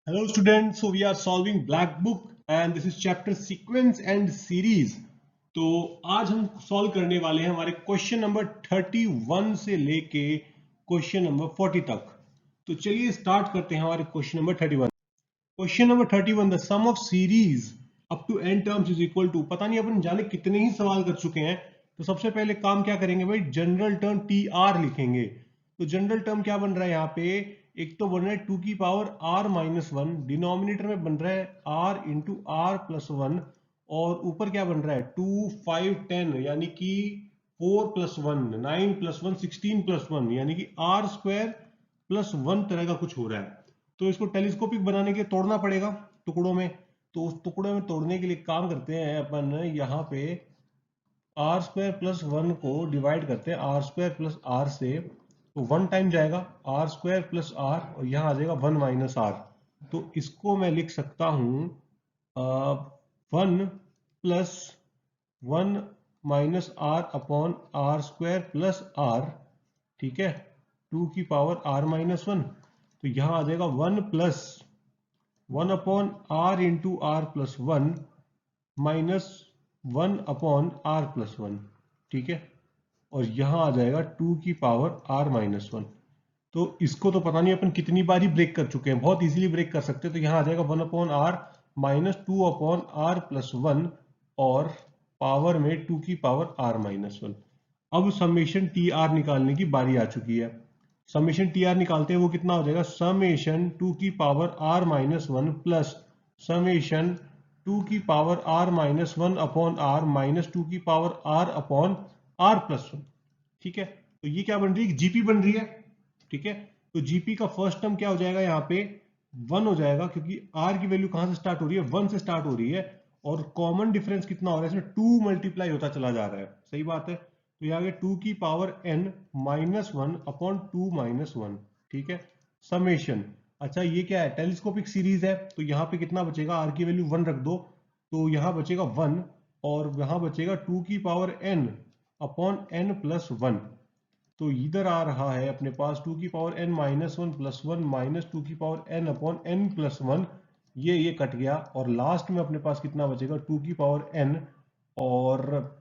Hello students, so we are solving black book and this is chapter sequence and series. तो आज हम solve करने वाले हैं हमारे क्वेश्चन नंबर 31 से लेके क्वेश्चन नंबर 40 तक। तो चलिए स्टार्ट करते हैं हमारे question number 31। Question number 31, the sum of series up to n terms is equal to, पता नहीं अपन जाने कितने ही सवाल कर चुके हैं। तो सबसे पहले काम क्या करेंगे भाई, जनरल टर्म TR लिखेंगे। तो जनरल टर्म क्या बन रहा है यहाँ पे, एक तो बन रहा है 2 की power r minus one, denominator में बन रहा है r into R plus one, और ऊपर क्या बन रहा है 2 5 10 यानी कि 4 plus one 9 plus one 16 plus one यानी कि r स्क्वायर प्लस वन तरह का कुछ हो रहा है। तो इसको टेलीस्कोपिक बनाने के लिए तोड़ना पड़ेगा टुकड़ों में। तो उस टुकड़ों में तोड़ने के लिए काम करते हैं अपन यहाँ पे आर स्क्वायर प्लस वन को डिवाइड करते हैं आर स्क्वायर प्लस आर से। तो वन टाइम जाएगा आर स्क्वायर प्लस आर और यहाँ आ जाएगा वन माइनस आर। तो इसको मैं लिख सकता हूँ one plus one minus R upon R square plus R, ठीक है, 2 की पावर r माइनस वन। तो यहां आ जाएगा one plus one upon R into R plus one minus one upon R plus one, ठीक है, और यहां आ जाएगा 2 की पावर r माइनस वन। तो इसको तो पता नहीं अपन कितनी बार ही ब्रेक कर चुके हैं, बहुत इजीली ब्रेक कर सकते हैं। तो यहां आ जाएगा one upon R minus two upon R plus one और पावर में 2 की पावर r माइनस वन। अब समेशन टी आर निकालने की बारी आ चुकी है। समेशन टी आर निकालते हैं, वो कितना हो जाएगा, समेशन 2 की power r minus one plus summation 2 की power r minus one upon r minus 2 की power r upon r plus one, ठीक है। तो ये क्या बन रही है, जीपी बन रही है, ठीक है। तो जीपी का फर्स्ट टर्म क्या हो जाएगा, यहाँ पे वन हो जाएगा, क्योंकि आर की वैल्यू कहां से स्टार्ट हो रही है, वन से स्टार्ट हो रही है, और कॉमन डिफरेंस कितना हो रहा है इसमें, टू मल्टीप्लाई होता चला जा रहा है, सही बात है। तो यहाँ पे 2 की power n minus one upon two minus one, ठीक है, समेशन। अच्छा ये क्या है, टेलीस्कोपिक सीरीज है, तो यहाँ पे कितना बचेगा, आर की वैल्यू वन रख दो, तो यहाँ बचेगा वन, और यहाँ बचेगा 2 की power n upon n plus one. तो इधर आ रहा है अपने पास 2 की power n minus one plus one minus 2 की power n upon n plus one, ये कट गया, और लास्ट में अपने पास कितना बचेगा, 2 की पावर n, और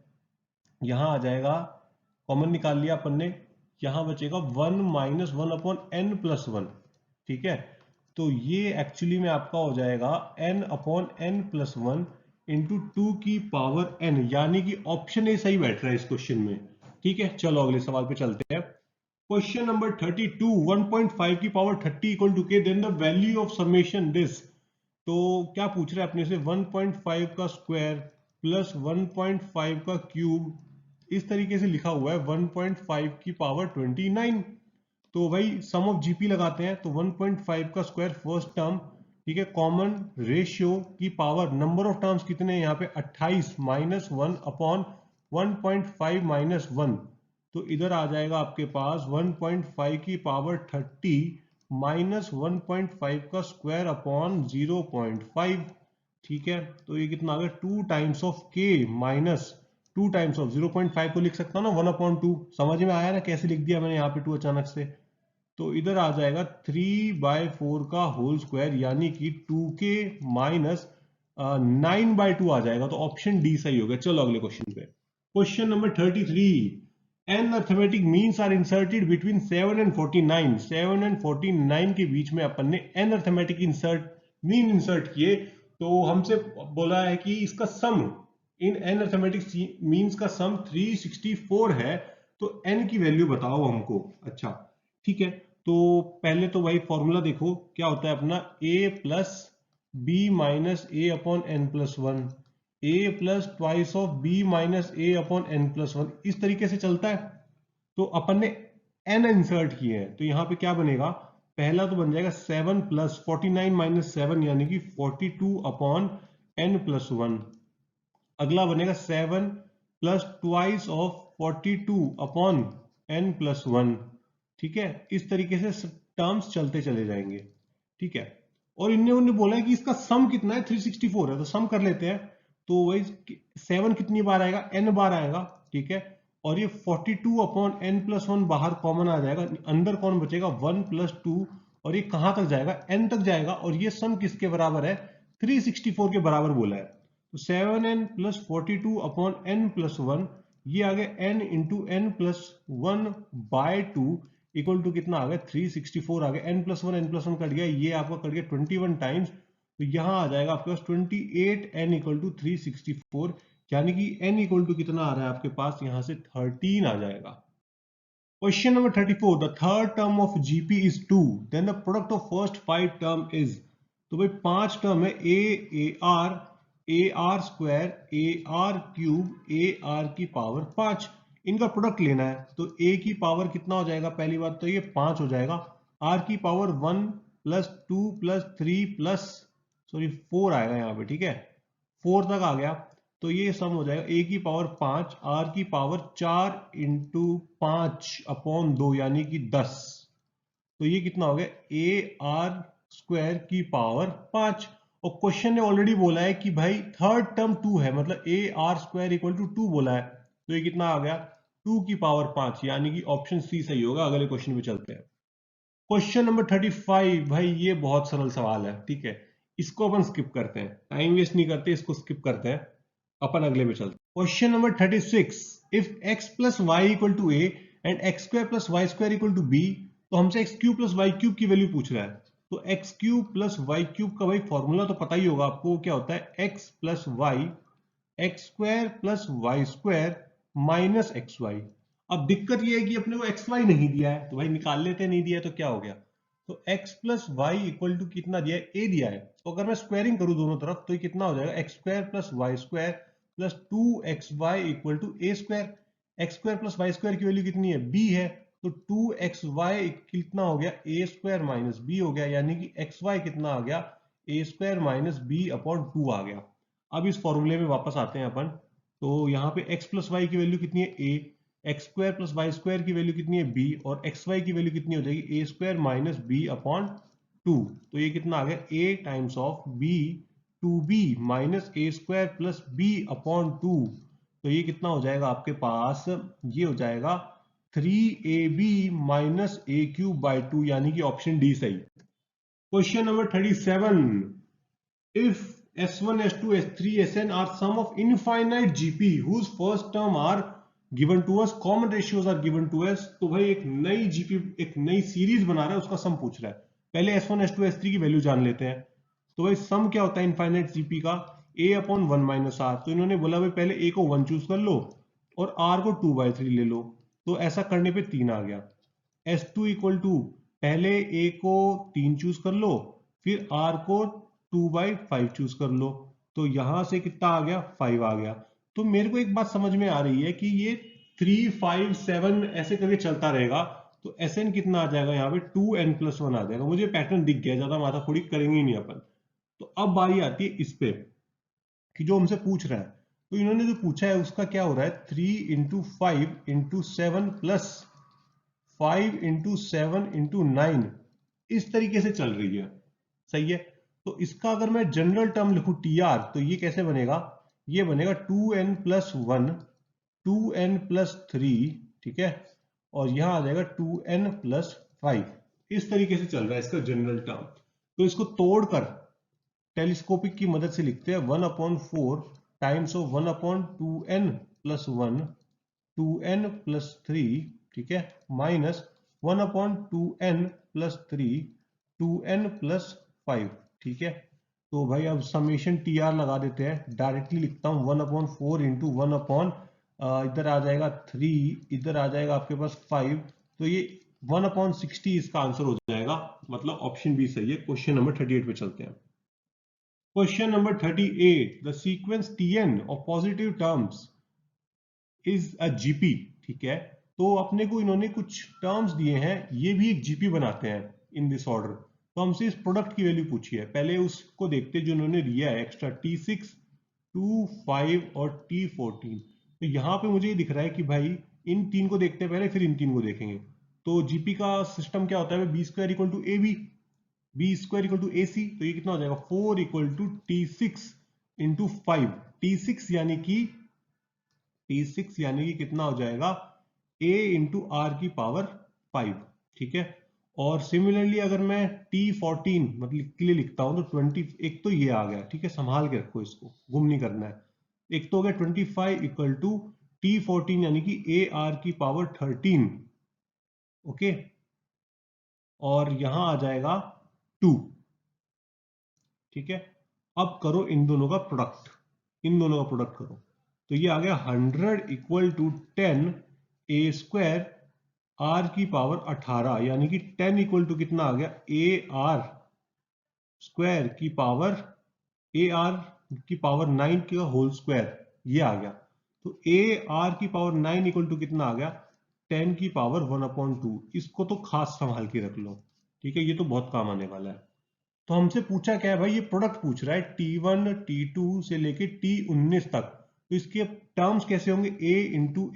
यहां आ जाएगा, कॉमन निकाल लिया अपन ने, यहां बचेगा one minus one upon N plus one, ठीक है। तो ये एक्चुअली में आपका हो जाएगा n upon N plus one into two की पावर n, यानी कि ऑप्शन ए सही बैठ रहा है इस क्वेश्चन में, ठीक है। चलो अगले सवाल पे चलते हैं। क्वेश्चन नंबर 32, 1.5 की power 30 equal to K, then the value of summation this. तो क्या पूछ रहा है अपने से, 1.5 का स्क्वायर प्लस 1.5 का क्यूब, इस तरीके से लिखा हुआ है 1.5 की पावर 29। तो भाई सम ऑफ जीपी लगाते हैं, तो 1.5 का स्क्वायर फर्स्ट टर्म, ठीक है, कॉमन रेशियो की पावर, नंबर ऑफ टर्म्स कितने हैं यहाँ पे 28 minus one upon 1.5 minus one. तो इधर आ जाएगा आपके पास 1.5 की पावर 30 माइनस 1.5 का स्क्वायर अपॉन 0.5, ठीक है। तो ये कितना आ गया, टू टाइम्स ऑफ के माइनस टू टाइम्स ऑफ 0.5 को लिख सकता हूँ ना वन अपॉन टू, समझ में आया ना कैसे लिख दिया मैंने यहाँ पे टू अचानक से। तो इधर आ जाएगा 3/4 का होल स्क्वायर, यानी कि 2k माइनस 9/2 आ जाएगा। तो ऑप्शन डी सही हो गया। चलो अगले क्वेश्चन पे, question number 33, n arithmetic means are inserted between 7 and 49। 7 and 49 के बीच में अपन ने n अर्थमेटिक मीन इंसर्ट किए। तो हमसे बोला है कि इसका सम, इन n अर्थमेटिक मीन्स का सम 364 है, तो n की वैल्यू बताओ हमको। अच्छा ठीक है, तो पहले तो भाई फॉर्मूला देखो क्या होता है अपना, a plus B minus A upon N plus one, A plus twice of B minus A upon N plus one, इस तरीके से चलता है। तो अपन ने n इंसर्ट किए हैं, तो यहां पे क्या बनेगा, पहला तो बन जाएगा 7 प्लस 49 माइनस 7 यानी कि 42 अपॉन n प्लस वन। अगला बनेगा 7 plus twice of 42 upon n plus one, ठीक है। इस तरीके से टर्म्स चलते चले जाएंगे, ठीक है। और इनने उन्हें बोला है कि इसका सम कितना है, 364 है, तो सम कर लेते हैं। तो वही 7 कितनी बार आएगा, n बार आएगा, ठीक है। और ये 42 अपॉन n प्लस वन बाहर कॉमन आ जाएगा, अंदर कौन बचेगा, 1 प्लस टू, और ये कहां तक जाएगा, n तक जाएगा, और ये सम किसके बराबर है, 364 के बराबर बोला है। तो 7n plus 42 upon n plus 1, ये आ गया n into n plus 1 by 2 equal to कितना आ गया, 364 आ गया। n प्लस 1 कट गया, ये आपका कट गया 21 टाइम्स, तो यहां आ जाएगा आपके पास 28n इक्वल टू 364, यानी कि n इक्वल टू कितना आ रहा है आपके पास, यहां से 13 आ जाएगा। Question number 34. The third term of GP is 2. Then the product of first 5 term is. तो भाई 5 टर्म है, ए R square, A R cube, A R की पावर 5, इनका प्रोडक्ट लेना है। तो ए की पावर कितना हो जाएगा, पहली बात तो ये 5 हो जाएगा, आर की पावर 1 प्लस 2 प्लस 3 प्लस 4 आएगा यहाँ पे, ठीक है, 4 तक आ गया। तो ये सम हो जाएगा ए की पावर 5, आर की पावर 4 इंटू 5 अपॉन 2 यानी कि 10। तो ये कितना हो गया, ए आर स्क्वायर की पावर 5। और क्वेश्चन ने ऑलरेडी बोला है कि भाई थर्ड टर्म 2 है, मतलब A R square equal to 2 बोला है। तो ये कितना आ गया, 2 की पावर 5, यानी कि ऑप्शन सी सही होगा। अगले क्वेश्चन में चलते हैं। Question number 35। भाई ये बहुत सरल सवाल है, ठीक है, इसको अपन स्किप करते हैं, टाइम वेस्ट नहीं करते, इसको स्किप करते हैं, अपन अगले में चलते हैं। Question number 36। If x plus Y equal to A and X square plus Y square equal to B, तो हमसे X cube plus Y cube की वैल्यू पूछ रहा है। तो X cube plus Y cube का भाई फॉर्मूला तो पता ही होगा आपको, क्या होता है, X plus Y X square plus Y square minus X Y. अब दिक्कत ये है कि अपने को एक्स वाई नहीं दिया है, तो भाई निकाल लेते हैं, नहीं दिया है तो क्या हो गया, तो x plus Y equal to कितना दिया है, a दिया है। तो अगर मैं स्क्वायरिंग करूं दोनों तरफ, तो ये कितना हो जाएगा, x square plus Y square plus 2xy equal to a square. X square plus Y square की वैल्यू कितनी है, b है, तो 2xy कितना हो गया, ए स्क्वायर माइनस बी हो गया, यानी कि xy कितना आ गया, ए स्क्वायर माइनस बी अपॉन 2 आ गया। अब इस फॉर्मूले में वापस आते हैं अपन। तो यहाँ पे x प्लस वाई की वैल्यू कितनी है, a, x square plus Y square की वैल्यू कितनी है, b, और एक्स वाई की वैल्यू कितनी हो जाएगी, a square minus b upon 2। तो ये कितना आ गया, a times of b two b minus a square plus b upon 2। तो ये कितना हो जाएगा आपके पास, ये हो जाएगा 3ab minus A cube by 2, यानी कि ऑप्शन डी सही। Question number 37। If S1, S2, S3, Sn are sum of infinite GP whose first term are given to us, common ratios are given to us, तो भाई एक नई GP, एक नई series बना रहा है, उसका सम पूछ रहा है। पहले S1, S2, S3 की वैल्यू जान लेते हैं। तो भाई सम क्या होता है इनफाइनाइट GP का, a अपॉन 1 माइनस आर। तो इन्होंने बोला भाई पहले a को 1 चूज कर लो और r को 2/3 ले लो, तो ऐसा करने पे 3 आ गया। S2 इक्वल टू पहले a को 3 चूज कर लो, फिर r को 2/5 चूज कर लो, तो यहां से कितना आ गया, 5 आ गया। तो मेरे को एक बात समझ में आ रही है कि ये 3, 5, 7 ऐसे करके चलता रहेगा, तो Sn कितना आ जाएगा, यहाँ पे 2n+1 आ जाएगा। मुझे पैटर्न दिख गया, ज्यादा माथाखोड़ी करेंगे ही नहीं अपन। तो अब बारी आती है इस पे कि जो हमसे पूछ रहा है, तो इन्होंने जो पूछा है उसका क्या हो रहा है, 3 into 5 into 7 plus 5 into 7 into 9, इस तरीके से चल रही है, सही है। तो इसका अगर मैं जनरल टर्म लिखूं TR, तो ये कैसे बनेगा, ये बनेगा 2n+1 2n+3, ठीक है, और यहां आ जाएगा 2n+5। इस तरीके से चल रहा है इसका जनरल टर्म। तो इसको तोड़कर टेलीस्कोपिक की मदद से लिखते हैं, 1/4 टाइम्स ऑफ 1/2n+1 2n+3, ठीक है, माइनस 1/2n+3 2n+5, ठीक है। तो भाई अब समेशन TR लगा देते हैं, डायरेक्टली लिखता हूं 1/4 इंटू 1 इधर आ जाएगा 3, इधर आ जाएगा आपके पास 5, तो ये 1/60 इसका आंसर हो जाएगा, मतलब ऑप्शन बी सही है। क्वेश्चन नंबर 38 पे चलते हैं। Question number 38। The sequence Tn of positive terms is a GP, ठीक है। तो अपने को इन्होंने कुछ टर्म्स दिए हैं, ये भी एक जीपी बनाते हैं इन दिस ऑर्डर। तो हमसे इस प्रोडक्ट की वैल्यू पूछी है, पहले उसको देखते जो उन्होंने दिया है एक्स्ट्रा, T6, 2, 5 और T14। तो यहाँ पे मुझे ये दिख रहा है कि भाई इन तीन को देखते हैं पहले, फिर इन तीन को देखेंगे। तो जीपी का सिस्टम क्या होता है, B² equal to AB, B² equal to AC। तो ये कितना हो जाएगा, 4 equal to T6 into 5, T6 यानी कि कितना हो जाएगा, a इंटू आर की पावर 5, ठीक है। और सिमिलरली अगर मैं T14 मतलब के लिए लिखता हूं तो 20, एक तो ये आ गया, ठीक है, संभाल के रखो इसको, गुम नहीं करना है। एक तो हो गया 25 इक्वल टू T14 यानी कि AR की पावर 13, ओके, और यहां आ जाएगा 2, ठीक है। अब करो इन दोनों का प्रोडक्ट, इन दोनों का प्रोडक्ट करो, तो ये आ गया 100 equal to 10 A square R की पावर 18, यानी कि 10 इक्वल टू कितना आ गया, AR स्क्वायर की पावर, AR की पावर 9 का होल स्क्वायर, ये आ गया। तो AR की पावर 9 इक्वल टू कितना आ गया, 10 की पावर 1/2। इसको तो खास संभाल के रख लो, ठीक है, ये तो बहुत काम आने वाला है। तो हमसे पूछा क्या है भाई, ये प्रोडक्ट पूछ रहा है T1 T2 से लेके T19 तक। तो इसके टर्म्स कैसे होंगे, A into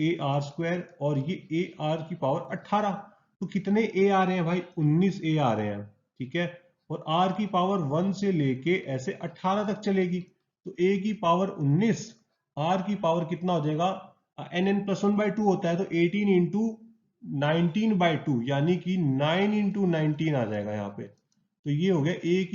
A R square, और ये AR की पावर 18। तो कितने A आ रहे हैं भाई, 19 A आ रहे हैं, ठीक है। और R की पावर 1 से लेके ऐसे 18 तक चलेगी, तो A की पावर 19, R की पावर कितना हो जाएगा, n+1/2 होता है, तो 18 इंटू 19/2 यानी कि 9 इंटू 19 आ जाएगा यहाँ पे। तो ये हो गया AR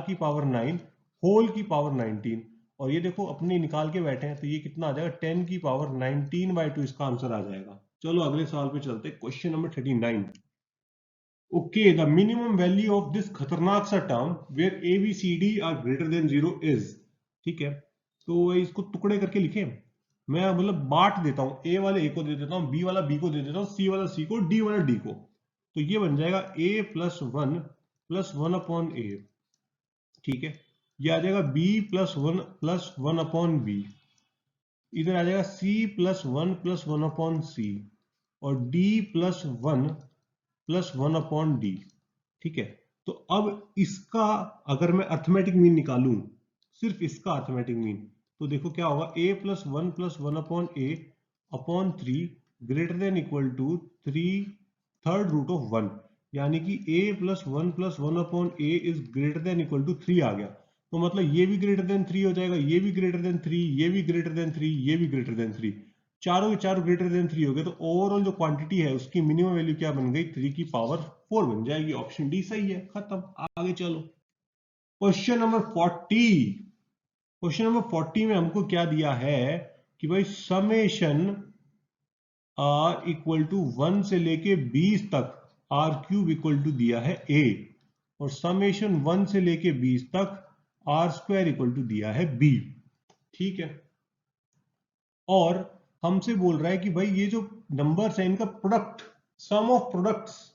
की पावर 9 होल की पावर 19, और ये देखो अपने निकाल के बैठे हैं, तो ये कितना आ जाएगा, 10 की पावर 19/2 इसका आंसर आ जाएगा। चलो अगले सवाल पे चलते हैं, question number 39। Okay, the minimum value of this खतरनाक सा term where ABCD are greater than 0 is, ठीक है। तो इसको टुकड़े करके लिखे, मैं मतलब बांट देता हूं, A वाले A को दे देता हूं, B वाला B को दे देता हूं, C वाला C को, D वाला D को। तो ये बन जाएगा A+1+1/A, ठीक है। ये आ जाएगा B+1+1/B, इधर आ जाएगा C+1+1/C, और D+1+1/D, ठीक है। तो अब इसका अगर मैं अर्थमेटिक मीन निकालूं, सिर्फ इसका अर्थमेटिक मीन, तो देखो क्या होगा, A+1+1/A/3 greater than equal to 3/3 यानी कि A+1+1/A is greater than equal to 3 आ गया। तो मतलब ये भी ग्रेटर देन 3 हो जाएगा, ये भी ग्रेटर देन 3, ये भी ग्रेटर देन 3, ये भी ग्रेटर देन 3, चारों के चारों ग्रेटर देन 3 हो गए। तो ओवरऑल जो क्वांटिटी है उसकी मिनिमम वैल्यू क्या बन गई, 3 की पावर 4 बन जाएगी। ऑप्शन डी सही है, खत्म, आगे चलो। Question number 40। क्वेश्चन नंबर 40 में हमको क्या दिया है कि भाई समेशन R इक्वल टू 1 से लेके 20 तक R³ इक्वल टू दिया है A, और समेशन 1 से लेके 20 तक R² इक्वल टू दिया है B, ठीक है। और हमसे बोल रहा है कि भाई ये जो नंबर्स है इनका product, sum of products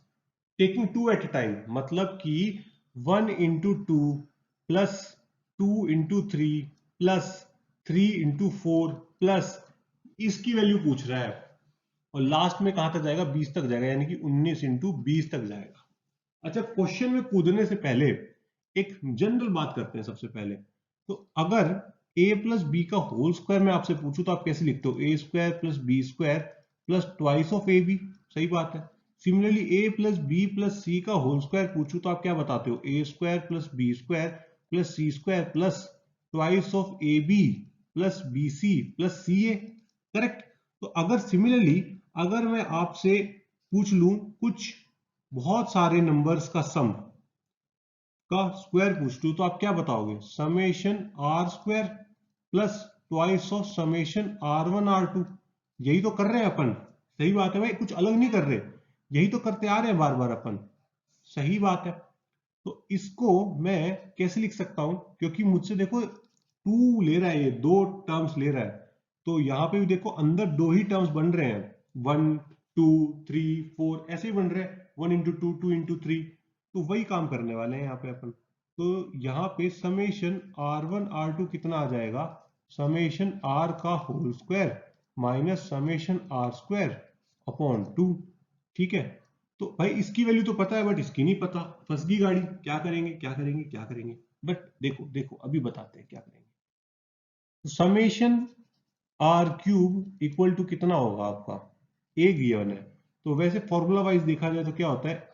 taking 2 at a time, मतलब कि 1 into 2 plus 2 into 3 plus 3 into 4 plus, इसकी वैल्यू पूछ रहा है। और लास्ट में कहां तक जाएगा, 20 तक जाएगा, यानी कि 19 इंटू 20 तक जाएगा। अच्छा, क्वेश्चन में कूदने से पहले एक जनरल बात करते हैं सबसे पहले। तो अगर A+B का होल स्क्वायर मैं आपसे पूछूं तो आप कैसे लिखते हो, A² + B² plus twice of AB, सही बात है। सिमिलरली A+B+ C का होल स्क्वायर पूछूं तो आप क्या बताते हो, A² + B² plus C² plus twice of AB plus BC plus CA, correct. तो अगर सिमिलरली अगर मैं आपसे पूछ लूं कुछ बहुत सारे नंबर्स का सम का स्क्वायर पूछ लूं, तो आप क्या बताओगे, summation R² plus twice of summation R1 R2। यही तो कर रहे हैं अपन, सही बात है भाई, कुछ अलग नहीं कर रहे, यही तो करते आ रहे हैं बार बार अपन, सही बात है। तो इसको मैं कैसे लिख सकता हूं, क्योंकि मुझसे देखो 2 ले रहा है, ये 2 टर्म्स ले रहा है, तो यहां पे भी देखो अंदर 2 ही टर्म्स बन रहे हैं, 1 2 3 4 ऐसे ही बन रहे हैं, 1 इंटू 2 2 इंटू 3। तो वही काम करने वाले हैं यहाँ पे अपन। तो यहाँ पे समेशन R1 R2 कितना आ जाएगा, समेशन R का whole square minus summation R² upon 2, ठीक है। तो भाई इसकी वैल्यू तो पता है बट इसकी नहीं पता, फंस गई गाड़ी, क्या करेंगे क्या करेंगे क्या करेंगे। बट देखो देखो अभी बताते हैं क्या करेंगे। तो समेशन R³ इक्वल टू कितना होगा आपका, A गिवन है, तो वैसे फॉर्मूला वाइज देखा जाए तो क्या होता है,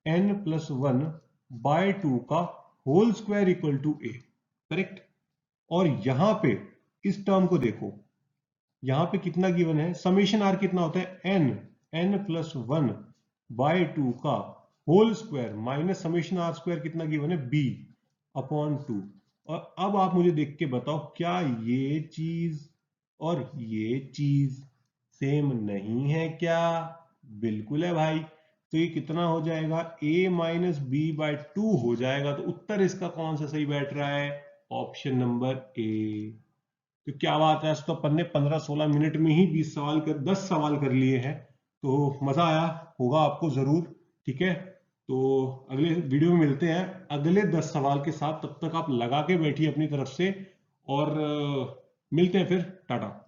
n+1/2 का whole square equal to A, correct. और यहां पे इस टर्म को देखो, यहां पे कितना गिवन है, समेशन R कितना होता है, n n+1/2 का whole square minus summation r square कितना गिवन है b/2। और अब आप मुझे देख के बताओ क्या ये चीज और ये चीज सेम नहीं है क्या? बिल्कुल है भाई। तो ये कितना हो जाएगा a-b/2 हो जाएगा। तो उत्तर इसका कौन सा सही बैठ रहा है? Option number A. तो क्या बात है, तो अपन ने 15-16 मिनट में ही 10 सवाल कर लिए हैं। तो मजा आया होगा आपको जरूर। ठीक है, तो अगले वीडियो में मिलते हैं अगले 10 सवाल के साथ। तब तक आप लगा के बैठिए अपनी तरफ से और मिलते हैं फिर। टाटा।